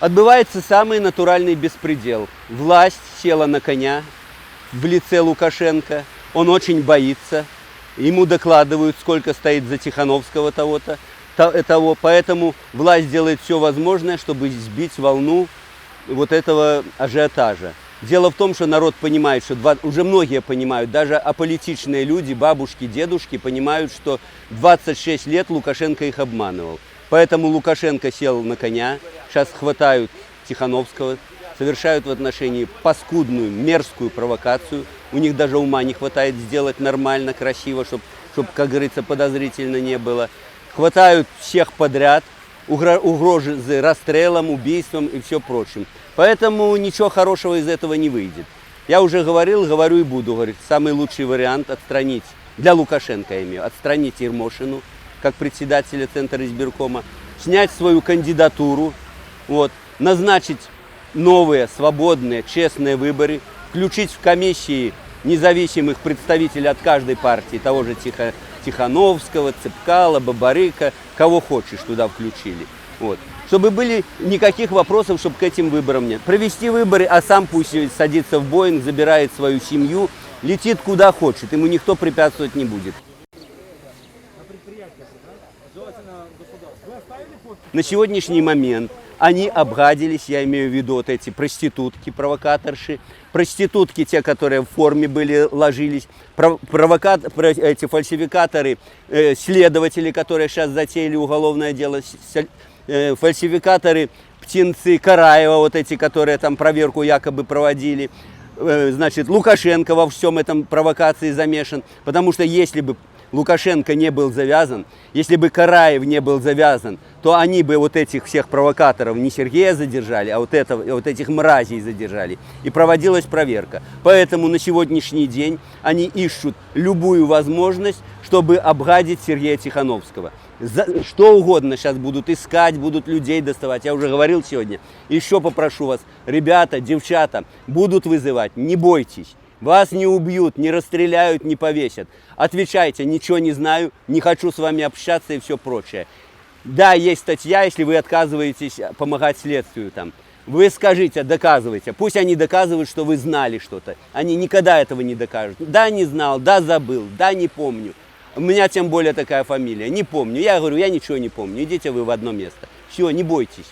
Отбывается самый натуральный беспредел. Власть села на коня в лице Лукашенко. Он очень боится. Ему докладывают, сколько стоит за Тихановского того-то. Поэтому власть делает все возможное, чтобы сбить волну вот этого ажиотажа. Дело в том, что народ понимает, что уже многие понимают, даже аполитичные люди, бабушки, дедушки понимают, что 26 лет Лукашенко их обманывал. Поэтому Лукашенко сел на коня, сейчас хватают Тихановского, совершают в отношении паскудную, мерзкую провокацию. У них даже ума не хватает сделать нормально, красиво, чтобы, как говорится, подозрительно не было. Хватают всех подряд, угрозы расстрелом, убийством и все прочим. Поэтому ничего хорошего из этого не выйдет. Я уже говорил, говорю и буду говорить. Самый лучший вариант отстранить, для Лукашенко я имею, отстранить Ермошину, как председателя Центра избиркома, снять свою кандидатуру, назначить новые, свободные, честные выборы, включить в комиссии независимых представителей от каждой партии, того же Тихановского, Цепкала, Бабарыка, кого хочешь туда включили. Чтобы были никаких вопросов, чтобы к этим выборам нет. Провести выборы, а сам пусть садится в Боинг, забирает свою семью, летит куда хочет, ему никто препятствовать не будет. На сегодняшний момент они обгадились, я имею в виду эти проститутки, провокаторши, проститутки, те, которые в форме были, ложились, эти фальсификаторы, следователи, которые сейчас затеяли уголовное дело, фальсификаторы, птенцы Караева, эти, которые там проверку якобы проводили, значит, Лукашенко во всем этом провокации замешан, потому что если бы Лукашенко не был завязан, если бы Караев не был завязан, то они бы этих всех провокаторов не Сергея задержали, а этих мразей задержали. И проводилась проверка. Поэтому на сегодняшний день они ищут любую возможность, чтобы обгадить Сергея Тихановского. Что угодно сейчас будут искать, будут людей доставать. Я уже говорил сегодня. Еще попрошу вас, ребята, девчата, будут вызывать, не бойтесь. Вас не убьют, не расстреляют, не повесят. Отвечайте, ничего не знаю, не хочу с вами общаться и все прочее. Да, есть статья, если вы отказываетесь помогать следствию там. Вы скажите, доказывайте. Пусть они доказывают, что вы знали что-то. Они никогда этого не докажут. Да, не знал, да, забыл, да, не помню. У меня тем более такая фамилия. Не помню. Я говорю, я ничего не помню. Идите вы в одно место. Все, не бойтесь.